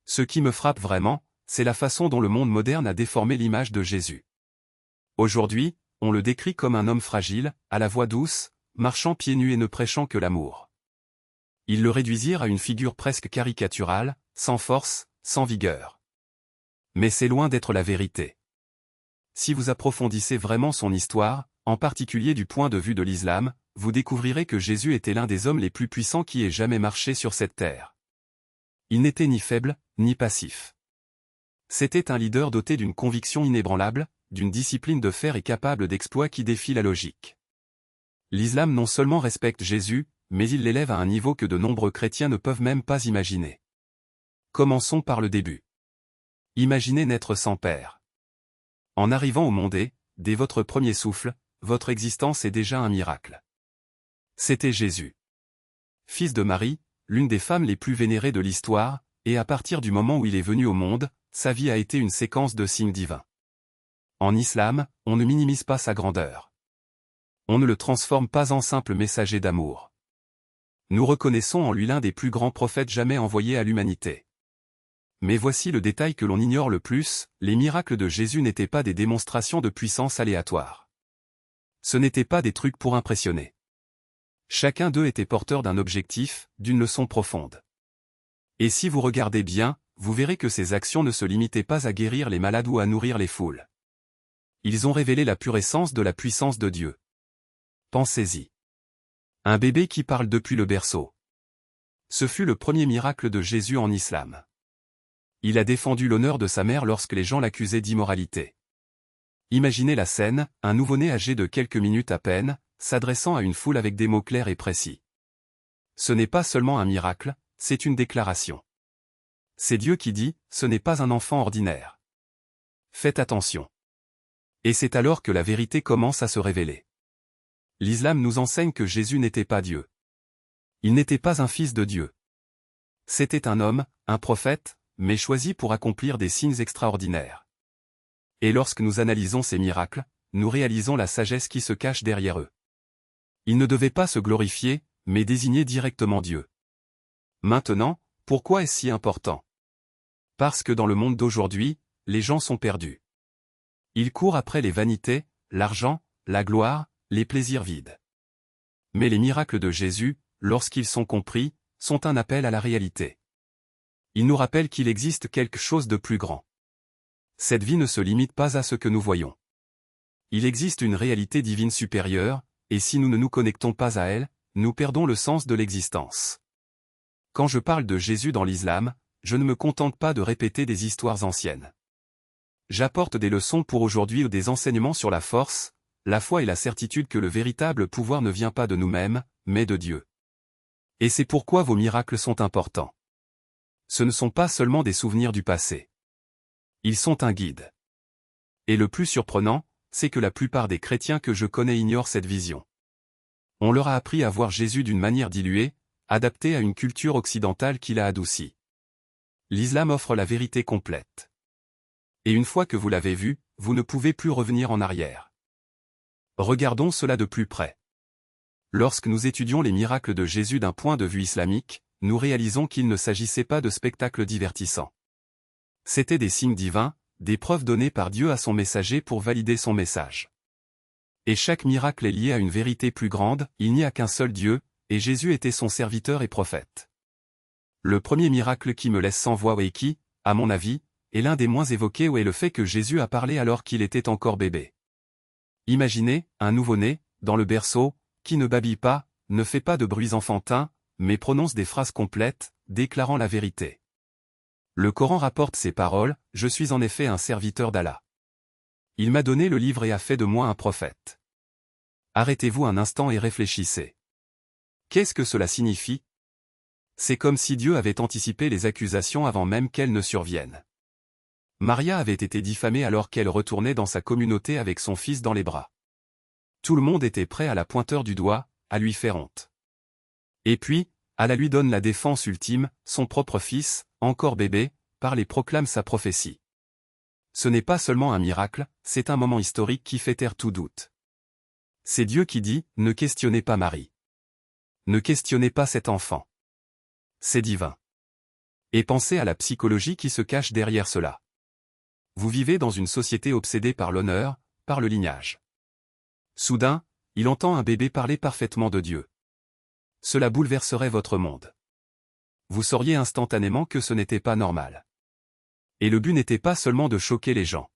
Ce qui me frappe vraiment, c'est la façon dont le monde moderne a déformé l'image de Jésus. Aujourd'hui, on le décrit comme un homme fragile, à la voix douce, marchant pieds nus et ne prêchant que l'amour. Ils le réduisirent à une figure presque caricaturale, sans force, sans vigueur. Mais c'est loin d'être la vérité. Si vous approfondissez vraiment son histoire, en particulier du point de vue de l'islam, vous découvrirez que Jésus était l'un des hommes les plus puissants qui ait jamais marché sur cette terre. Il n'était ni faible, ni passif. C'était un leader doté d'une conviction inébranlable, d'une discipline de fer et capable d'exploits qui défient la logique. L'islam non seulement respecte Jésus, mais il l'élève à un niveau que de nombreux chrétiens ne peuvent même pas imaginer. Commençons par le début. Imaginez naître sans père. En arrivant au monde et, dès votre premier souffle, votre existence est déjà un miracle. C'était Jésus. Fils de Marie, l'une des femmes les plus vénérées de l'histoire, et à partir du moment où il est venu au monde, sa vie a été une séquence de signes divins. En islam, on ne minimise pas sa grandeur. On ne le transforme pas en simple messager d'amour. Nous reconnaissons en lui l'un des plus grands prophètes jamais envoyés à l'humanité. Mais voici le détail que l'on ignore le plus, les miracles de Jésus n'étaient pas des démonstrations de puissance aléatoire. Ce n'étaient pas des trucs pour impressionner. Chacun d'eux était porteur d'un objectif, d'une leçon profonde. Et si vous regardez bien, vous verrez que ces actions ne se limitaient pas à guérir les malades ou à nourrir les foules. Ils ont révélé la pure essence de la puissance de Dieu. Pensez-y. Un bébé qui parle depuis le berceau. Ce fut le premier miracle de Jésus en islam. Il a défendu l'honneur de sa mère lorsque les gens l'accusaient d'immoralité. Imaginez la scène, un nouveau-né âgé de quelques minutes à peine, s'adressant à une foule avec des mots clairs et précis. Ce n'est pas seulement un miracle, c'est une déclaration. C'est Dieu qui dit, ce n'est pas un enfant ordinaire. Faites attention. Et c'est alors que la vérité commence à se révéler. L'islam nous enseigne que Jésus n'était pas Dieu. Il n'était pas un fils de Dieu. C'était un homme, un prophète, mais choisi pour accomplir des signes extraordinaires. Et lorsque nous analysons ces miracles, nous réalisons la sagesse qui se cache derrière eux. Il ne devait pas se glorifier, mais désigner directement Dieu. Maintenant, pourquoi est-ce si important? Parce que dans le monde d'aujourd'hui, les gens sont perdus. Ils courent après les vanités, l'argent, la gloire, les plaisirs vides. Mais les miracles de Jésus, lorsqu'ils sont compris, sont un appel à la réalité. Ils nous rappellent qu'il existe quelque chose de plus grand. Cette vie ne se limite pas à ce que nous voyons. Il existe une réalité divine supérieure, et si nous ne nous connectons pas à elle, nous perdons le sens de l'existence. Quand je parle de Jésus dans l'islam, je ne me contente pas de répéter des histoires anciennes. J'apporte des leçons pour aujourd'hui ou des enseignements sur la force, la foi et la certitude que le véritable pouvoir ne vient pas de nous-mêmes, mais de Dieu. Et c'est pourquoi vos miracles sont importants. Ce ne sont pas seulement des souvenirs du passé. Ils sont un guide. Et le plus surprenant, c'est que la plupart des chrétiens que je connais ignorent cette vision. On leur a appris à voir Jésus d'une manière diluée, adaptée à une culture occidentale qui l'a adouci. L'islam offre la vérité complète. Et une fois que vous l'avez vu, vous ne pouvez plus revenir en arrière. Regardons cela de plus près. Lorsque nous étudions les miracles de Jésus d'un point de vue islamique, nous réalisons qu'il ne s'agissait pas de spectacles divertissants. C'étaient des signes divins, des preuves données par Dieu à son messager pour valider son message. Et chaque miracle est lié à une vérité plus grande, il n'y a qu'un seul Dieu, et Jésus était son serviteur et prophète. Le premier miracle qui me laisse sans voix et qui, à mon avis, est l'un des moins évoqués est le fait que Jésus a parlé alors qu'il était encore bébé. Imaginez, un nouveau-né, dans le berceau, qui ne babille pas, ne fait pas de bruits enfantins, mais prononce des phrases complètes, déclarant la vérité. Le Coran rapporte ces paroles, « Je suis en effet un serviteur d'Allah. Il m'a donné le livre et a fait de moi un prophète. » Arrêtez-vous un instant et réfléchissez. Qu'est-ce que cela signifie? C'est comme si Dieu avait anticipé les accusations avant même qu'elles ne surviennent. Maria avait été diffamée alors qu'elle retournait dans sa communauté avec son fils dans les bras. Tout le monde était prêt à la pointer du doigt, à lui faire honte. Et puis, Allah lui donne la défense ultime, son propre fils, encore bébé, parle et proclame sa prophétie. Ce n'est pas seulement un miracle, c'est un moment historique qui fait taire tout doute. C'est Dieu qui dit, ne questionnez pas Marie. Ne questionnez pas cet enfant. C'est divin. Et pensez à la psychologie qui se cache derrière cela. Vous vivez dans une société obsédée par l'honneur, par le lignage. Soudain, il entend un bébé parler parfaitement de Dieu. Cela bouleverserait votre monde. Vous sauriez instantanément que ce n'était pas normal. Et le but n'était pas seulement de choquer les gens.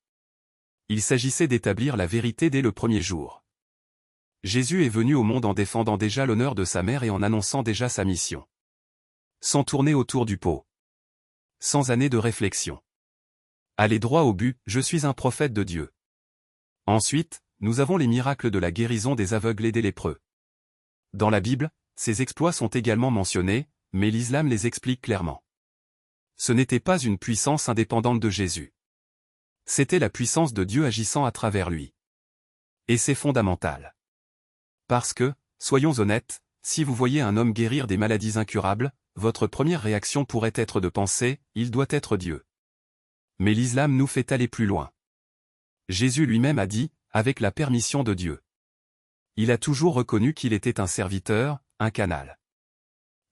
Il s'agissait d'établir la vérité dès le premier jour. Jésus est venu au monde en défendant déjà l'honneur de sa mère et en annonçant déjà sa mission. Sans tourner autour du pot. Sans années de réflexion. Allez droit au but, je suis un prophète de Dieu. Ensuite, nous avons les miracles de la guérison des aveugles et des lépreux. Dans la Bible, ces exploits sont également mentionnés, mais l'islam les explique clairement. Ce n'était pas une puissance indépendante de Jésus. C'était la puissance de Dieu agissant à travers lui. Et c'est fondamental. Parce que, soyons honnêtes, si vous voyez un homme guérir des maladies incurables, votre première réaction pourrait être de penser, il doit être Dieu. Mais l'islam nous fait aller plus loin. Jésus lui-même a dit, avec la permission de Dieu. Il a toujours reconnu qu'il était un serviteur, un canal.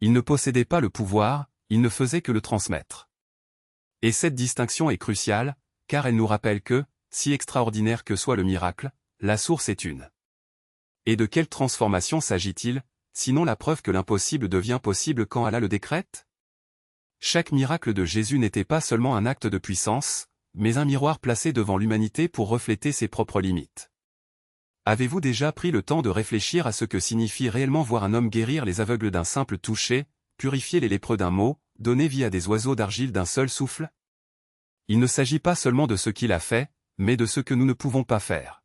Il ne possédait pas le pouvoir, il ne faisait que le transmettre. Et cette distinction est cruciale, car elle nous rappelle que, si extraordinaire que soit le miracle, la source est une. Et de quelle transformation s'agit-il, sinon la preuve que l'impossible devient possible quand Allah le décrète? Chaque miracle de Jésus n'était pas seulement un acte de puissance, mais un miroir placé devant l'humanité pour refléter ses propres limites. Avez-vous déjà pris le temps de réfléchir à ce que signifie réellement voir un homme guérir les aveugles d'un simple toucher, purifier les lépreux d'un mot, donner vie à des oiseaux d'argile d'un seul souffle? Il ne s'agit pas seulement de ce qu'il a fait, mais de ce que nous ne pouvons pas faire.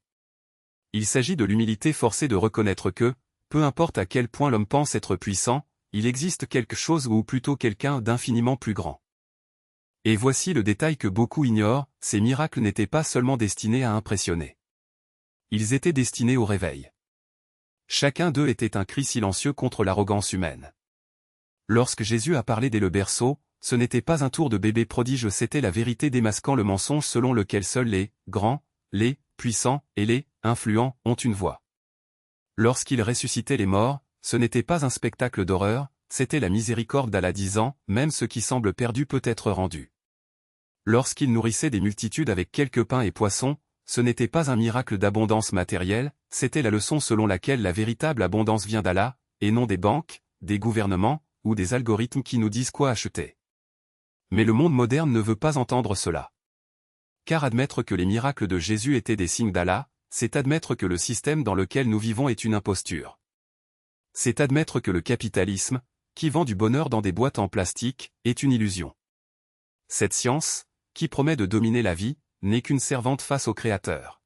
Il s'agit de l'humilité forcée de reconnaître que, peu importe à quel point l'homme pense être puissant, il existe quelque chose ou plutôt quelqu'un d'infiniment plus grand. Et voici le détail que beaucoup ignorent, ces miracles n'étaient pas seulement destinés à impressionner. Ils étaient destinés au réveil. Chacun d'eux était un cri silencieux contre l'arrogance humaine. Lorsque Jésus a parlé dès le berceau, ce n'était pas un tour de bébé prodige, c'était la vérité démasquant le mensonge selon lequel seuls les grands, les puissants et les influents ont une voix. Lorsqu'il ressuscitait les morts, ce n'était pas un spectacle d'horreur, c'était la miséricorde d'Allah disant, même ce qui semble perdu peut être rendu. Lorsqu'il nourrissait des multitudes avec quelques pains et poissons, ce n'était pas un miracle d'abondance matérielle, c'était la leçon selon laquelle la véritable abondance vient d'Allah, et non des banques, des gouvernements, ou des algorithmes qui nous disent quoi acheter. Mais le monde moderne ne veut pas entendre cela. Car admettre que les miracles de Jésus étaient des signes d'Allah, c'est admettre que le système dans lequel nous vivons est une imposture. C'est admettre que le capitalisme, qui vend du bonheur dans des boîtes en plastique, est une illusion. Cette science, qui promet de dominer la vie, n'est qu'une servante face au Créateur.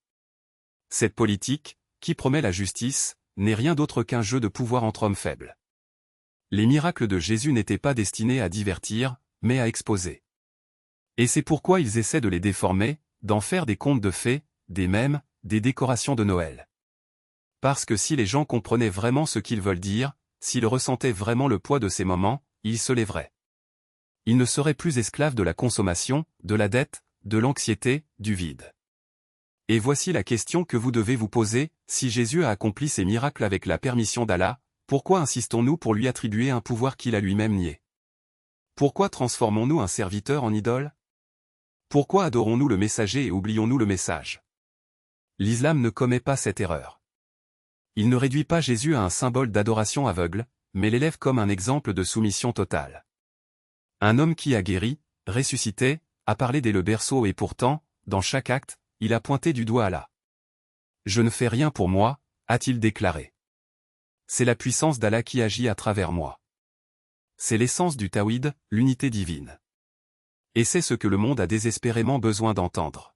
Cette politique, qui promet la justice, n'est rien d'autre qu'un jeu de pouvoir entre hommes faibles. Les miracles de Jésus n'étaient pas destinés à divertir, mais à exposer. Et c'est pourquoi ils essaient de les déformer, d'en faire des contes de fées, des mèmes, des décorations de Noël. Parce que si les gens comprenaient vraiment ce qu'ils veulent dire, s'ils ressentaient vraiment le poids de ces moments, ils se lèveraient. Ils ne seraient plus esclaves de la consommation, de la dette, de l'anxiété, du vide. Et voici la question que vous devez vous poser, si Jésus a accompli ces miracles avec la permission d'Allah, pourquoi insistons-nous pour lui attribuer un pouvoir qu'il a lui-même nié? Pourquoi transformons-nous un serviteur en idole? Pourquoi adorons-nous le messager et oublions-nous le message? L'islam ne commet pas cette erreur. Il ne réduit pas Jésus à un symbole d'adoration aveugle, mais l'élève comme un exemple de soumission totale. Un homme qui a guéri, ressuscité, a parlé dès le berceau et pourtant, dans chaque acte, il a pointé du doigt Allah. Je ne fais rien pour moi, a-t-il déclaré. C'est la puissance d'Allah qui agit à travers moi. C'est l'essence du Tawhid, l'unité divine. Et c'est ce que le monde a désespérément besoin d'entendre.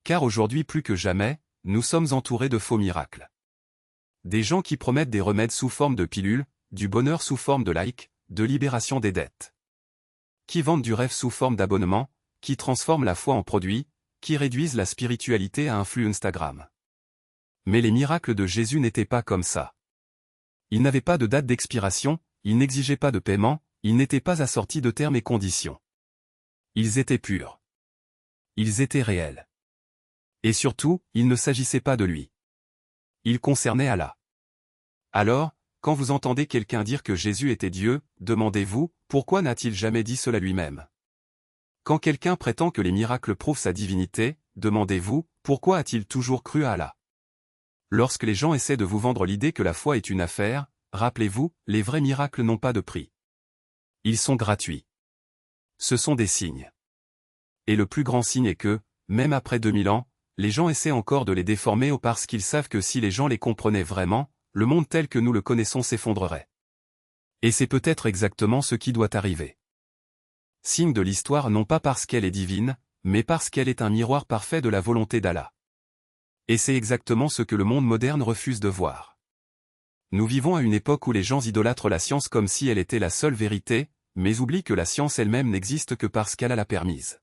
Car aujourd'hui plus que jamais, nous sommes entourés de faux miracles. Des gens qui promettent des remèdes sous forme de pilules, du bonheur sous forme de likes, de libération des dettes. Qui vendent du rêve sous forme d'abonnement, qui transforment la foi en produit, qui réduisent la spiritualité à un flux Instagram. Mais les miracles de Jésus n'étaient pas comme ça. Ils n'avaient pas de date d'expiration, ils n'exigeaient pas de paiement, ils n'étaient pas assortis de termes et conditions. Ils étaient purs. Ils étaient réels. Et surtout, il ne s'agissait pas de lui. Il concernait Allah. Alors, quand vous entendez quelqu'un dire que Jésus était Dieu, demandez-vous, pourquoi n'a-t-il jamais dit cela lui-même? Quand quelqu'un prétend que les miracles prouvent sa divinité, demandez-vous, pourquoi a-t-il toujours cru à Allah? Lorsque les gens essaient de vous vendre l'idée que la foi est une affaire, rappelez-vous, les vrais miracles n'ont pas de prix. Ils sont gratuits. Ce sont des signes. Et le plus grand signe est que, même après 2000 ans, les gens essaient encore de les déformer parce qu'ils savent que si les gens les comprenaient vraiment, le monde tel que nous le connaissons s'effondrerait. Et c'est peut-être exactement ce qui doit arriver. Signe de l'histoire non pas parce qu'elle est divine, mais parce qu'elle est un miroir parfait de la volonté d'Allah. Et c'est exactement ce que le monde moderne refuse de voir. Nous vivons à une époque où les gens idolâtrent la science comme si elle était la seule vérité, mais oublient que la science elle-même n'existe que parce qu'Allah l'a permise.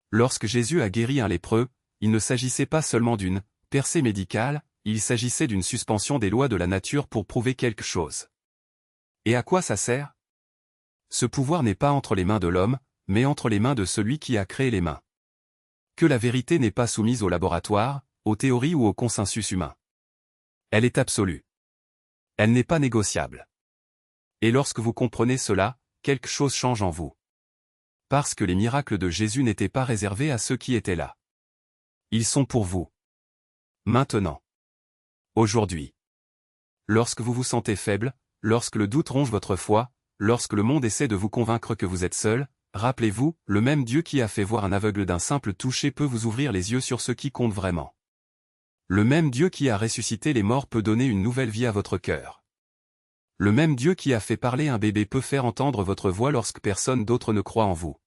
Lorsque Jésus a guéri un lépreux, il ne s'agissait pas seulement d'une percée médicale, il s'agissait d'une suspension des lois de la nature pour prouver quelque chose. Et à quoi ça sert? Ce pouvoir n'est pas entre les mains de l'homme, mais entre les mains de celui qui a créé les mains. Que la vérité n'est pas soumise au laboratoire, aux théories ou au consensus humain. Elle est absolue. Elle n'est pas négociable. Et lorsque vous comprenez cela, quelque chose change en vous. Parce que les miracles de Jésus n'étaient pas réservés à ceux qui étaient là. Ils sont pour vous. Maintenant. Aujourd'hui. Lorsque vous vous sentez faible, lorsque le doute ronge votre foi, lorsque le monde essaie de vous convaincre que vous êtes seul, rappelez-vous, le même Dieu qui a fait voir un aveugle d'un simple toucher peut vous ouvrir les yeux sur ce qui compte vraiment. Le même Dieu qui a ressuscité les morts peut donner une nouvelle vie à votre cœur. Le même Dieu qui a fait parler un bébé peut faire entendre votre voix lorsque personne d'autre ne croit en vous.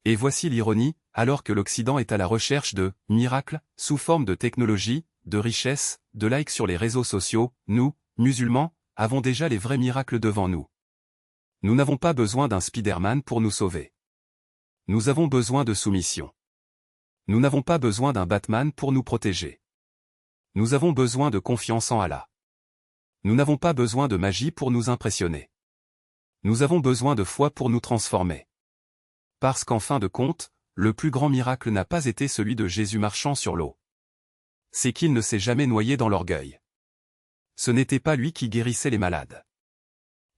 Et voici l'ironie, alors que l'Occident est à la recherche de miracles, sous forme de technologie, de richesse, de likes sur les réseaux sociaux, nous, musulmans, avons déjà les vrais miracles devant nous. Nous n'avons pas besoin d'un Spider-Man pour nous sauver. Nous avons besoin de soumission. Nous n'avons pas besoin d'un Batman pour nous protéger. Nous avons besoin de confiance en Allah. Nous n'avons pas besoin de magie pour nous impressionner. Nous avons besoin de foi pour nous transformer. Parce qu'en fin de compte, le plus grand miracle n'a pas été celui de Jésus marchant sur l'eau. C'est qu'il ne s'est jamais noyé dans l'orgueil. Ce n'était pas lui qui guérissait les malades.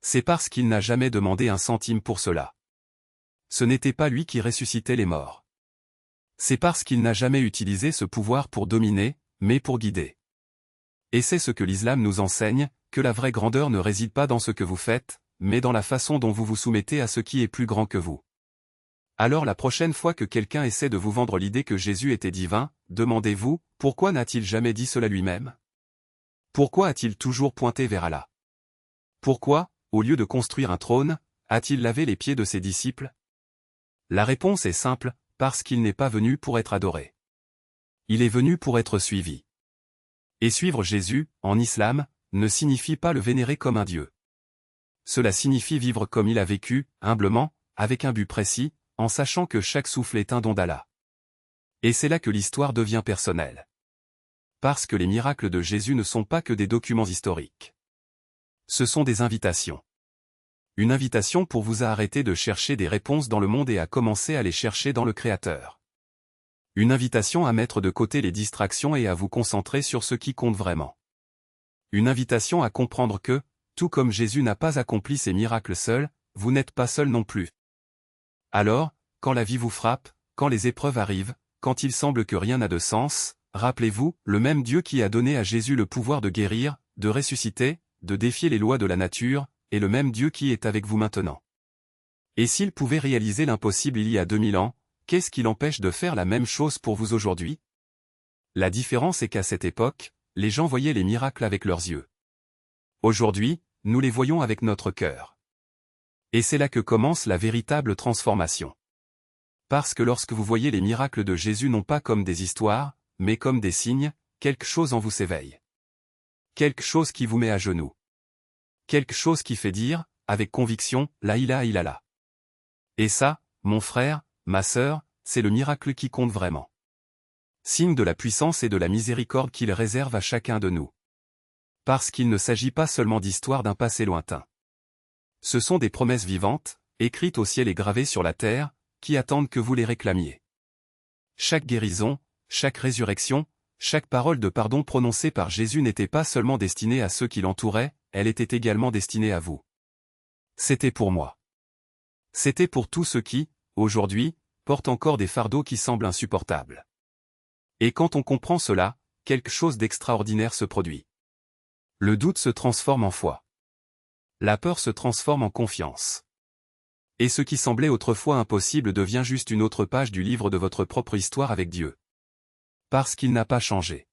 C'est parce qu'il n'a jamais demandé un centime pour cela. Ce n'était pas lui qui ressuscitait les morts. C'est parce qu'il n'a jamais utilisé ce pouvoir pour dominer, mais pour guider. Et c'est ce que l'islam nous enseigne, que la vraie grandeur ne réside pas dans ce que vous faites, mais dans la façon dont vous vous soumettez à ce qui est plus grand que vous. Alors la prochaine fois que quelqu'un essaie de vous vendre l'idée que Jésus était divin, demandez-vous, pourquoi n'a-t-il jamais dit cela lui-même? Pourquoi a-t-il toujours pointé vers Allah? Pourquoi, au lieu de construire un trône, a-t-il lavé les pieds de ses disciples? La réponse est simple, parce qu'il n'est pas venu pour être adoré. Il est venu pour être suivi. Et suivre Jésus, en islam, ne signifie pas le vénérer comme un dieu. Cela signifie vivre comme il a vécu, humblement, avec un but précis, en sachant que chaque souffle est un don d'Allah. Et c'est là que l'histoire devient personnelle. Parce que les miracles de Jésus ne sont pas que des documents historiques. Ce sont des invitations. Une invitation pour vous à arrêter de chercher des réponses dans le monde et à commencer à les chercher dans le Créateur. Une invitation à mettre de côté les distractions et à vous concentrer sur ce qui compte vraiment. Une invitation à comprendre que, tout comme Jésus n'a pas accompli ses miracles seul, vous n'êtes pas seul non plus. Alors, quand la vie vous frappe, quand les épreuves arrivent, quand il semble que rien n'a de sens, rappelez-vous, le même Dieu qui a donné à Jésus le pouvoir de guérir, de ressusciter, de défier les lois de la nature, est le même Dieu qui est avec vous maintenant. Et s'il pouvait réaliser l'impossible il y a 2000 ans, qu'est-ce qui l'empêche de faire la même chose pour vous aujourd'hui? La différence est qu'à cette époque, les gens voyaient les miracles avec leurs yeux. Aujourd'hui, nous les voyons avec notre cœur. Et c'est là que commence la véritable transformation. Parce que lorsque vous voyez les miracles de Jésus non pas comme des histoires, mais comme des signes, quelque chose en vous s'éveille. Quelque chose qui vous met à genoux. Quelque chose qui fait dire, avec conviction, La ilaha illallah. Et ça, mon frère, ma sœur, c'est le miracle qui compte vraiment. Signe de la puissance et de la miséricorde qu'il réserve à chacun de nous. Parce qu'il ne s'agit pas seulement d'histoires d'un passé lointain. Ce sont des promesses vivantes, écrites au ciel et gravées sur la terre, qui attendent que vous les réclamiez. Chaque guérison, chaque résurrection, chaque parole de pardon prononcée par Jésus n'était pas seulement destinée à ceux qui l'entouraient, elle était également destinée à vous. C'était pour moi. C'était pour tous ceux qui, aujourd'hui, portent encore des fardeaux qui semblent insupportables. Et quand on comprend cela, quelque chose d'extraordinaire se produit. Le doute se transforme en foi. La peur se transforme en confiance. Et ce qui semblait autrefois impossible devient juste une autre page du livre de votre propre histoire avec Dieu. Parce qu'il n'a pas changé.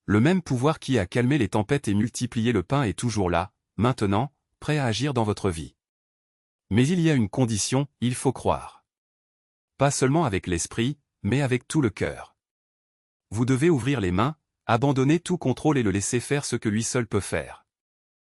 Le même pouvoir qui a calmé les tempêtes et multiplié le pain est toujours là, maintenant, prêt à agir dans votre vie. Mais il y a une condition, il faut croire. Pas seulement avec l'esprit, mais avec tout le cœur. Vous devez ouvrir les mains, abandonner tout contrôle et le laisser faire ce que lui seul peut faire.